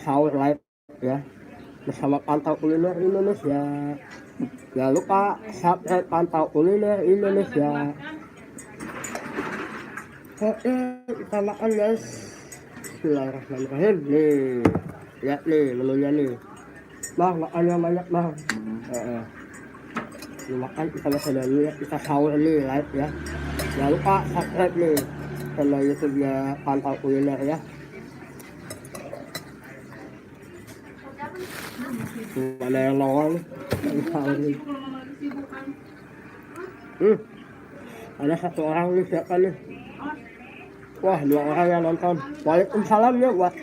sahur live ya bersama Pantau Kuliner Indonesia. Jangan lupa subscribe Pantau Kuliner Indonesia. Oke, kita makan guys. Bismillahirrahmanirrahim. Nih, lihat nih menunya nih. Bang, makannya banyak bang. Makan kita baca dulu ya, kita sahur nih live ya. Jangan lupa subscribe nih channel YouTube-nya Pantau Kuliner ya. Ada yang nongol nih, sahur nih. Ada satu orang nih, siapa nih? Wah, 2 orang yang nonton. Waalaikumsalam ya buat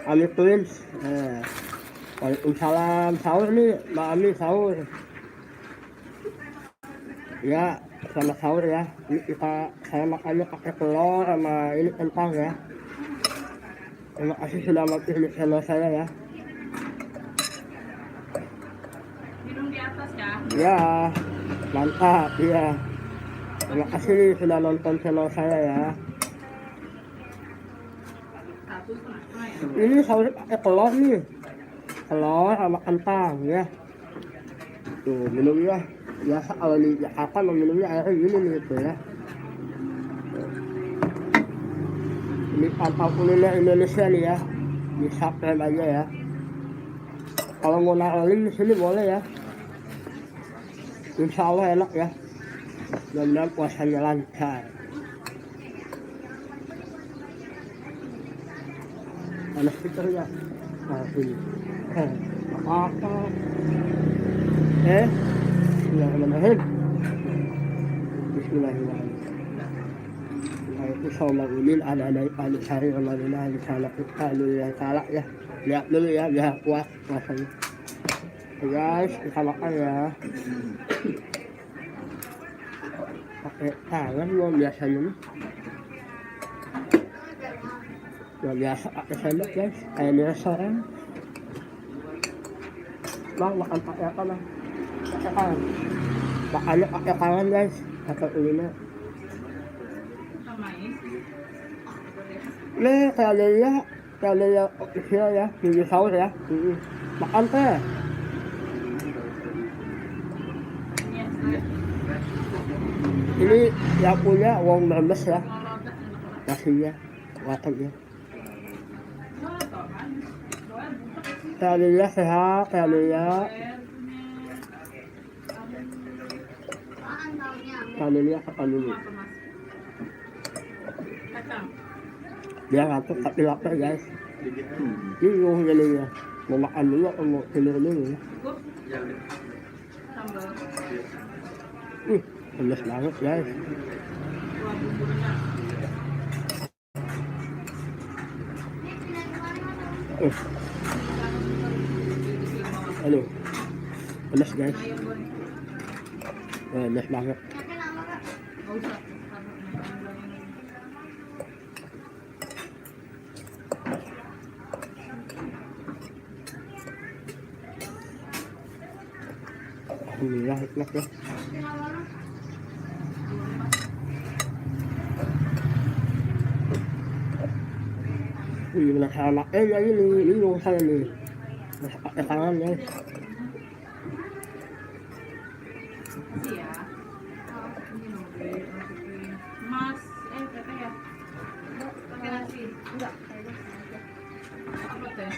Ami Twins. Waalaikumsalam. Sahur nih, Mbak Ami sahur. Ya, selamat sahur ya. Ini saya makannya pakai telur sama ini kentang ya. Terima kasih sudah mampir di channel saya ya. Minum di atas ya? Ya, mantap ya. Terima kasih nih sudah nonton channel saya ya. Ini sahur pakai telur nih. Telur sama kentang ya. Tuh, minumnya biasa kalau di Jakarta minumnya airnya gini nih gitu ya. Ini Pantau Kuliner Indonesia nih ya. Di subscribe aja ya. Kalau mau naruh link di sini boleh ya. Insya Allah enak ya. Mudah-mudahan puasanya lancar. Mana speakernya? Nah, ini. Apa? Bismillahirrahmanirrahim. Bismillahirrahmanirrahim. Itu sholat ulil ada dari hari Ramadhan di sana kita dulu ya salah ya. Lihat dulu ya biar kuat puasanya. Guys, kita makan ya. Pakai tangan belum biasanya nih. Gak biasa pakai sendok guys, kayak di restoran. Bang, makan pakai apa bang? Pakai tangan. Makannya pakai tangan guys, pakai kuliner. Nih, kayak dia official ya, di sahur ya. Makan teh. Ini yang punya uang berbes ya. Nasinya, wataknya. Kayak dia sehat, kayak dia. Kayak kapan dulu. Dia ngantuk tapi lapar guys. Bingung jadinya. Mau makan dulu atau mau tidur dulu ya. Pedas banget guys. Aduh, pedas guys. Pedas banget. Alhamdulillah enak ya. Benar sama ya ini saya nih. Pakai tangan guys. Mas, teteh ya? Pakai nasi? Enggak, apa teh?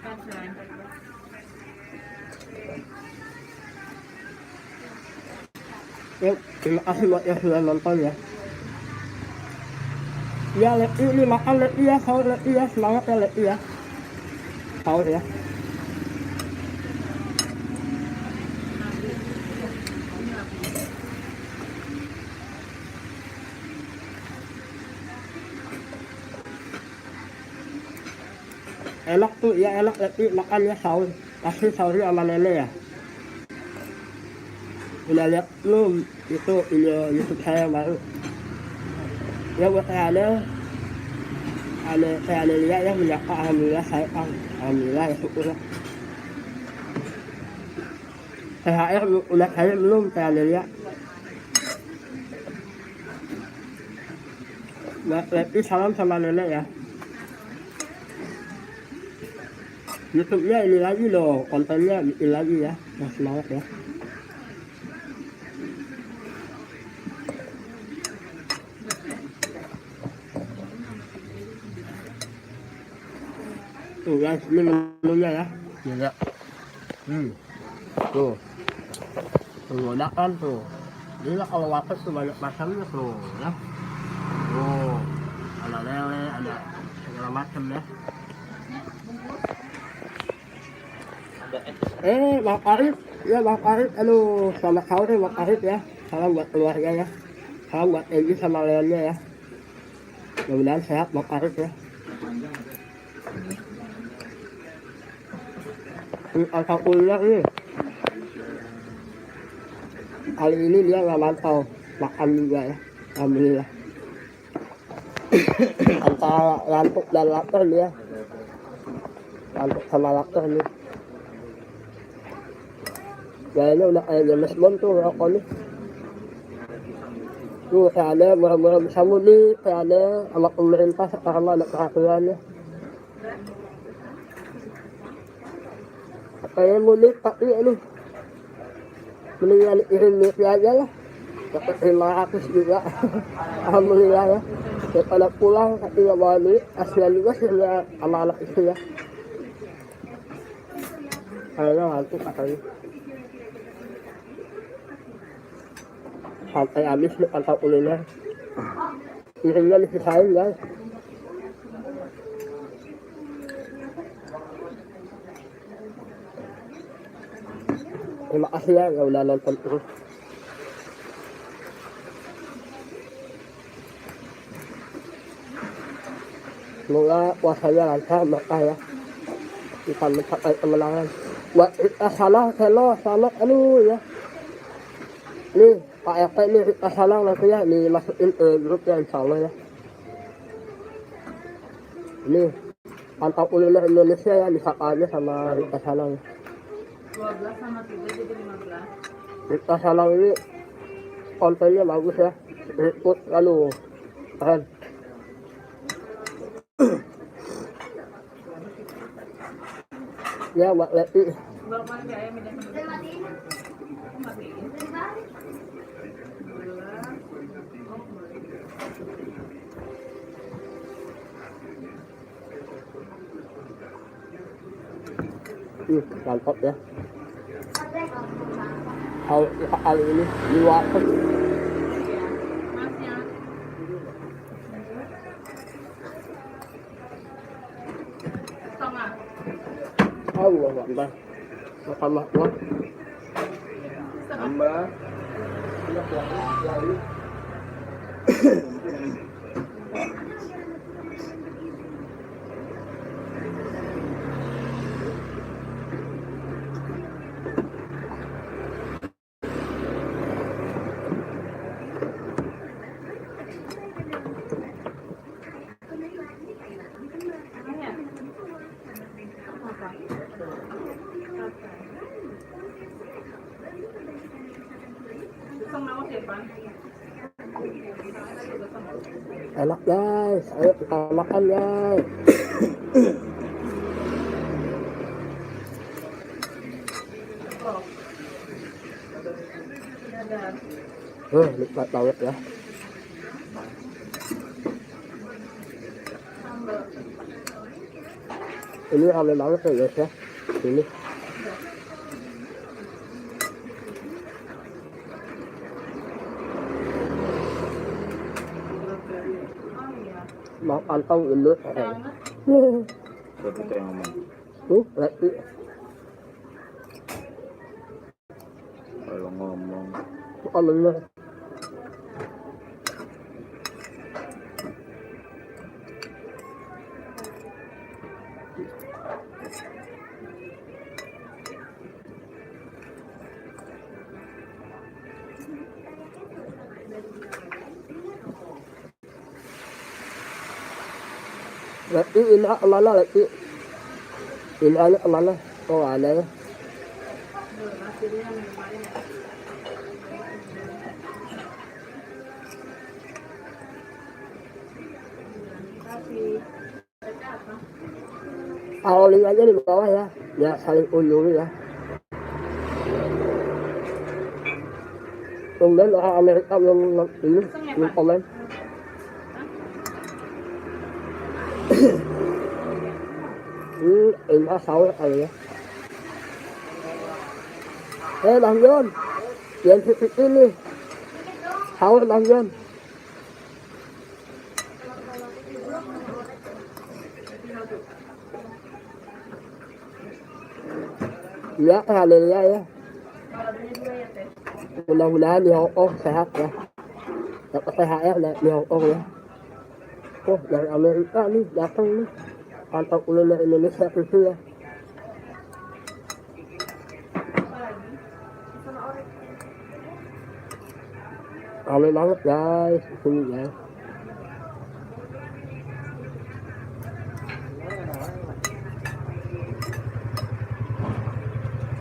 Kacang. Ya, terima kasih buat yang sudah nonton ya. Ya, Leti ini makan Leti ya, sahur Leti ya, semangat ya Leti ya. Sahur ya. Enak tuh, ya enak Leti makan ya sahur. Pasti sahurnya sama nenek ya. Udah lihat belum itu video YouTube saya baru. Ya buat saya ada lihat yang menyapa alhamdulillah saya kan. Alhamdulillah ya syukur lah. THR udah saya belum saya lihat. Leti salam sama nenek ya. YouTube-nya ini lagi loh, kontennya bikin lagi ya, yang semangat ya. Tuh guys, ini menunya ya, ya. Tuh, udah kan tuh. Ini lah kalau waffle tuh banyak macamnya tuh, ya. Tuh, ada lele, ada segala macam ya. Bang Arif, ya Bang Arif, aduh, selamat sahur ya Bang Arif ya. Salam buat keluarga ya. Salam buat Egy sama Leonnya ya. Mudah-mudahan sehat Bang Arif ya. Alhamdulillah nih. Kali ini dia nggak mantau makan juga ya. Alhamdulillah. Antara ngantuk dan lapar dia. Ngantuk sama lapar nih. Kayaknya udah kayak James Bond tuh rokok nih. Tuh kayak ada murah-murah bisa mudik, kayak ada sama pemerintah sekarang ada peraturannya. Kayak mudik tapi aduh, mendingan irim mimpi aja lah. Dapat 500 juga. Alhamdulillah ya. Daripada pulang tapi nggak bawa duit, kasihan juga sih sama anak itu ya. Kayaknya ngantuk katanya. Sampai habis nih pantau kuliner. Irimnya disisain guys. Terima kasih ya yang udah nonton terus. Semoga puasanya lancar berkah ya. Kita mencapai kemenangan. Buat salah, selamat aduh ya. Nih Pak RT ini salah nantinya dimasukin ke grup ya insya Allah ya. Ini pantau kuliner Indonesia ya, bisa aja sama Rita Salang. 12 sama 3 jadi 15. Rita Salang ini kontennya bagus ya, ikut lalu keren. Ya buat Leti. Belum mati ayam ini. Matiin. Mantap ya. Kali ini di warteg. Masnya. Setengah. Allah Akbar. Makan gua. Tambah. Enak guys, ayo kita makan guys. Nikmat banget ya. Ini rame banget ya guys ya. Ini. Mau pantau dulu. Siapa yang ngomong? Leti. Kalau ngomong. Bener. Leti ini kemana Leti? Ini anak kemana? Oh ada ya. Howling aja di bawah ya, ya saling unjuri ya. Kemudian orang Amerika belum ini belum komen. Ini sahur kali ya. Bang John, yang titik ini sahur Bang John. Ya, haleluya ya. Mudah-mudahan di Hong Kong sehat ya. Dapat THR di Hong Kong ya. Oh, dari Amerika nih datang nih. Kantor kuliner Indonesia itu ya. Ramai banget guys di sini guys.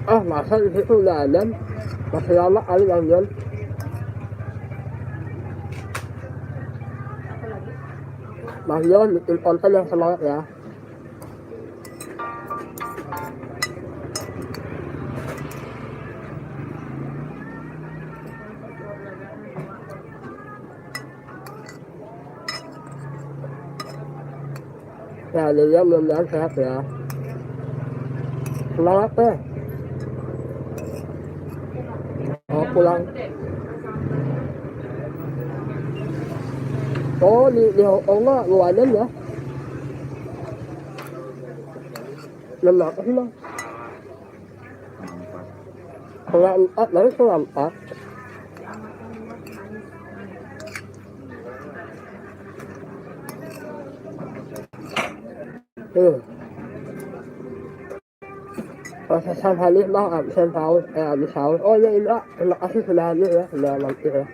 Ah, masa di situ udah ada. Masih lama kali Bang John. Bang John bikin konten yang semangat ya. Ya, dia mudah-mudahan sehat ya. Semangat deh. Oh, pulang. Oh, di Hong Kong mah lumayan ya. Lemak sih mah. Setengah 4, dari setengah 4. Prosesan hadir bang, absen sahur, habis sahur. Oh ya Indra, terima kasih sudah hadir ya, sudah mampir ya.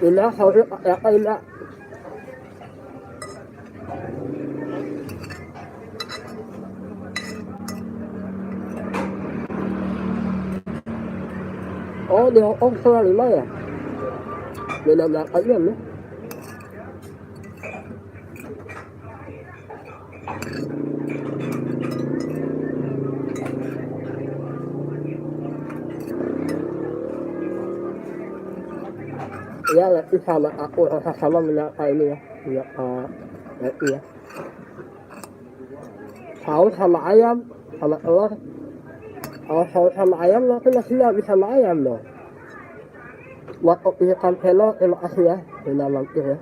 Indra, sahur pakai apa Indra? Oh di Hong Kong setengah 5 ya? Beda berapa jam ya? Ya nanti sama aku sama menyapa ini ya, menyapa nanti ya. Sahur sama ayam, sama telur. Kalau sahur sama ayam nanti masih nggak bisa sama ayam dong. Buat opinikan channel, terima kasih ya, sudah mampir ya.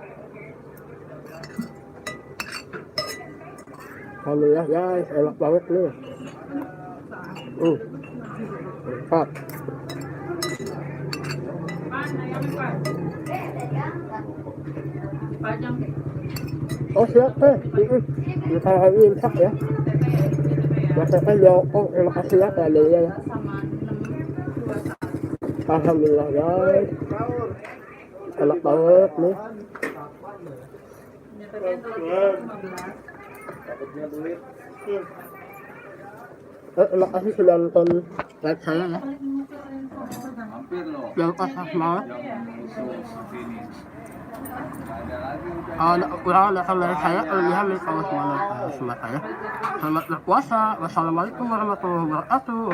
Alhamdulillah guys, enak banget nih. Mantap. Oh siap teh, kita lagi imsak ya. Masakan di Hong Kong, terima kasih ya keadaannya ya. Alhamdulillah guys, enak banget nih. Terima kasih sudah nonton live saya ya. Jangan lupa semangat. Ada kurang ada live saya, kelebihan nih kalau semangat saya. Selamat berpuasa. Wassalamualaikum warahmatullahi wabarakatuh.